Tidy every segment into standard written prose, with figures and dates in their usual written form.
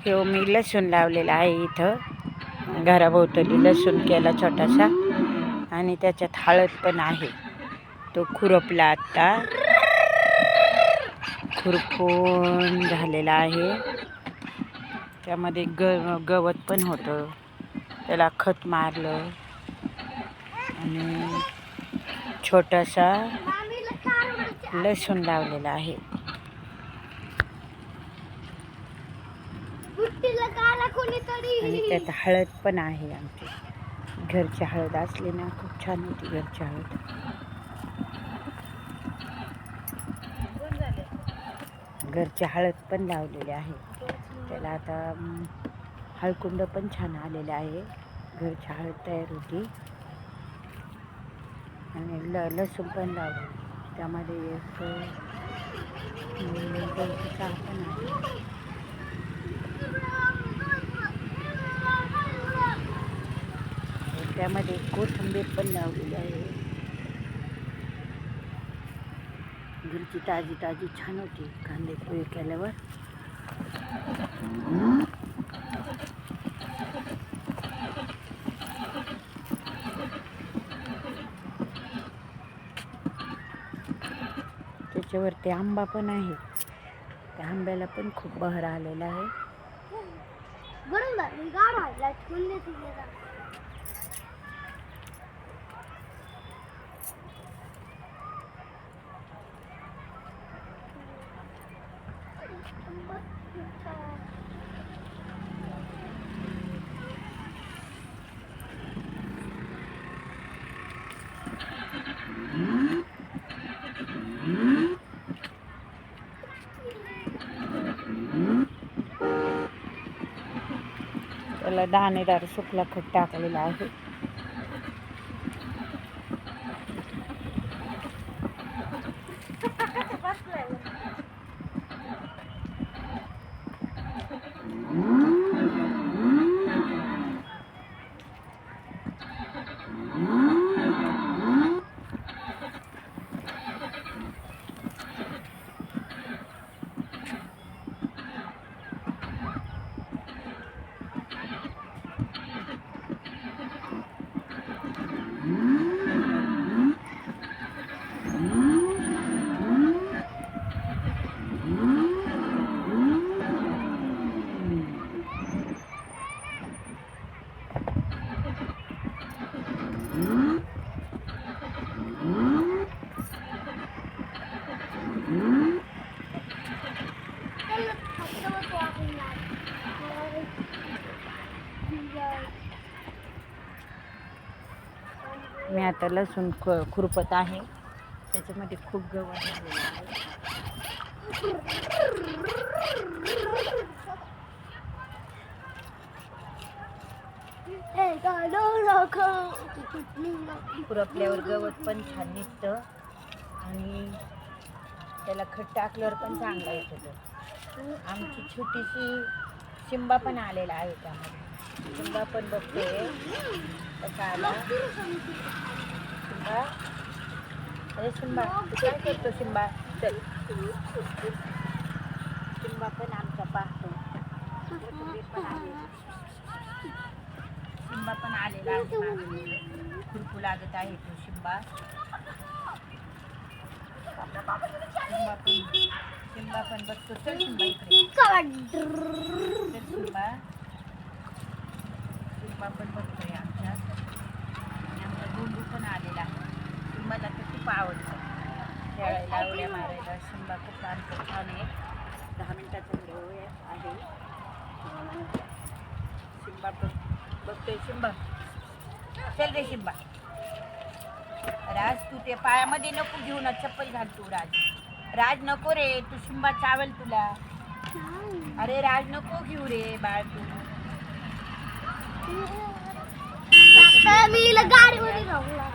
हे मी लसूण लावलेला आहे इथं. घराभोवताली लसूण केला छोटासा आणि त्याच्यात हळद पण आहे. तो खुरपला आता, खुरपून झालेला आहे. त्यामध्ये गवत पण होतं, त्याला खत मारलं आणि छोटासा लसूण लावलेला आहे. आणि त्यात हळद पण आहे. आमची घरची हळद असली ना, खूप छान होती घरची हळद. घरची हळद पण लावलेली आहे. त्याला आता हळकुंड पण छान आलेले आहे. घरची हळद तयार होती आणि लसूण पण लावले. त्यामध्ये एक चहा पण आहे. त्यामध्ये कोथिंबीर पण लावलेली आहे. घरची ताजी ताजी छान होती कांदे पोहे केल्यावर. त्याच्यावरती आंबा पण आहे. त्या आंब्याला पण खूप बहर आलेला आहे. त्याला दाणेदार सुकला खत टाकलेला आहे. मी आता लसूण खुरपत आहे. त्याच्यामध्ये खूप गवत झालेलं आहे. खुरपल्यावर गवत पण छान निघतं आणि त्याला खत टाकल्यावर पण चांगलं येतं. आमची छोटीशी शिंबा पण आलेला आहे. त्यामध्ये शिंबा पण बघते कसा आला. शिंबा, अरे शिंबा काय करतो शिंबा? चल, शिंबा पण आमचा पाहतो. शिंबा पण आलेला आहे. खुरपू लागत आहे तो शिंबा. शिंबा पण बघतो. चल शिंबा इकडे. शिंबा पण बघतोय आमच्यात. आणि आमचा गोंडू पण आलेला आहे. शिंबाला तर खूप आवडतं खेळायला, उड्या मारायला. शिंबा खूप आमचं छान आहे. 10 मिनिटाचा व्हिडिओ आहे. शिंबा पण बघतोय. शिंबा चल रे शिंबा. राज तू ते पायामध्ये नको घेऊ ना, चप्पल घाल तू. राज नको रे, तू शिंबा चावेल तुला. अरे राज नको घेऊ रे बाळ तू. मी गाडीमध्ये जाऊला.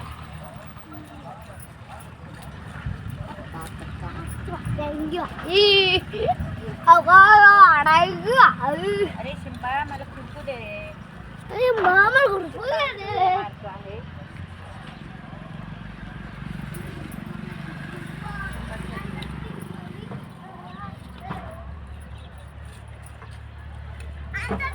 अरे शिंबा मला खुरपू दे रे. अरे मला खुरपू दे. आहे शिंबा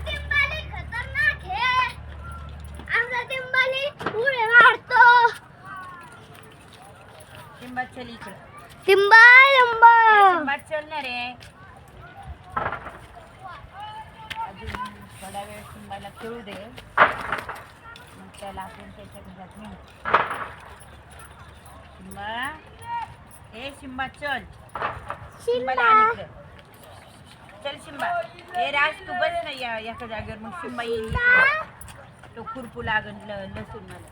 चल इकडं. सिम्बा लंबा शिंबा चल ना रे. अजून थोडा वेळ शिंबाला खेळू दे, मग त्याला आपण त्याच्या घरात नेऊ. शिंबा, ए शिंबा चल. शिंबाला आण इकडं. चल शिंबा. ए राज तू बस ना या एका जागेवर, मग शिंबा येईल इकडं. तो खुरपू लागन लसूण मला.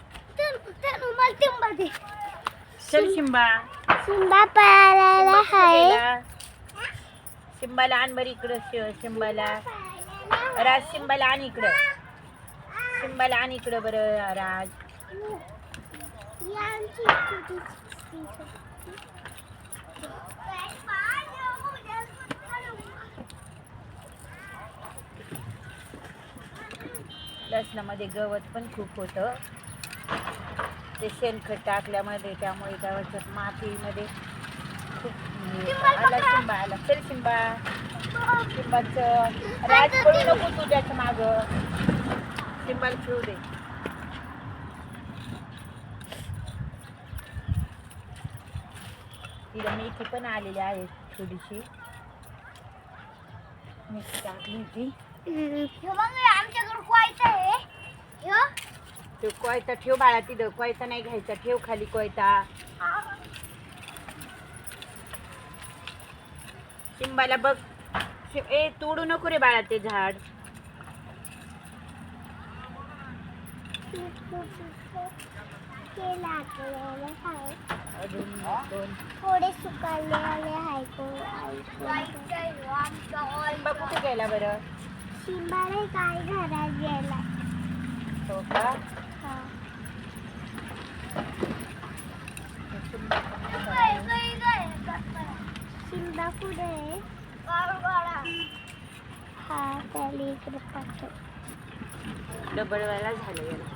चल शिंबा. सिम्बा पळायला हाय. शिंबाला आण बरं इकडं. शिंबाला राज, शिंबाला आण इकडं. शिंबाला आण इकडं बरं राज. लसणामध्ये गवत पण खूप होतं, ते शेणखत टाकल्यामध्ये, त्यामुळे गावाच्या मातीमध्ये खूप आला. शिंबा आला. चल शिंबा. शिंबाचं राज पडू नको तू त्याच्या माग. शिंबाला खेळू दे. तिला मेथी पण आलेली आहे थोडीशी, मेथी टाकली होती. आमच्याकडे कोयता आहे. तो कोयता ठेव बाळा तिथं. कोयता नाही घ्यायचा, ठेव खाली कोयता. शिंबाला बघ. ए तोडू नको रे बाळा ते झाड. अजून दोन. थोडे सुकायलेले आहे. शिंबा कुठे गेला बरं? शिंबाने काय घरात गेला. हो का? शिंबा कुठे आहे? हा त्याला इकडे पाठव. डबलवाला झालं याला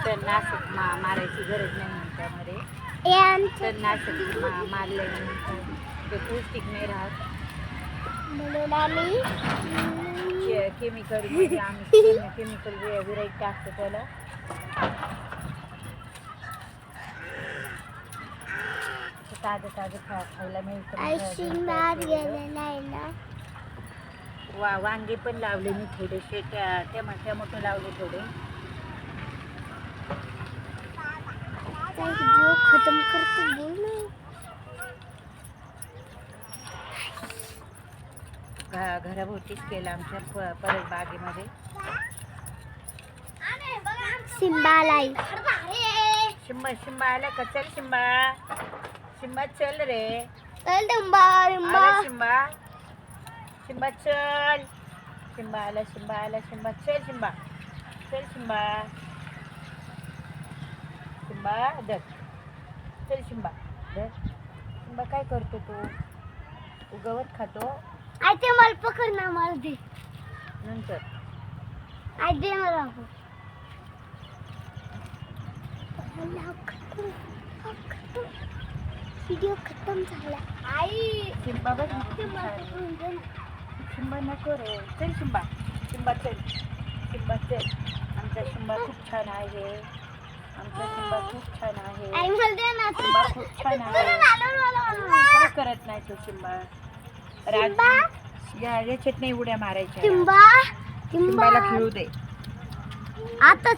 तर नाशक मारायची गरज नाही त्यामध्ये. तर नाशक मारल्यानंतर ते पौष्टिक नाही राहत, म्हणून आम्ही केमिकल मध्ये आम्ही केमिकल विराईट टाकतो त्याला. ताजं खायला मिळतं. गेलेला आहे ना. वांगे पण लावले मी थोडेसे, टमाटे लावले थोडे. खतम करतो बोल ना. घराभोवतीच केलं आमच्या परत बागेमध्ये. सिम्बाला शिंबा आला का? चल शिंबा. शिंबा चल रे. आला शिंबा. शिंबा चल. शिंबा आला. शिंबा चल. शिंबा चल. शिंबा धर. चल शिंबा धर. शिंबा काय करतो तू? गवत खातो. आई ते मला पकड ना, मला दे नंतर. आई दे मला. व्हिडिओ खतम झाला. आई शिंबा बघ. शिंबा नको रे. चल शिंबा. शिंबा चल. आमचा शिंबा खूप छान आहे. आई मला दे ना. शिंबा खूप छान आहे. काय करत नाही तो शिंबा. याच्यात नाही उड्या मारायच्या. शिंबाला शिंबाला खेळू दे. आता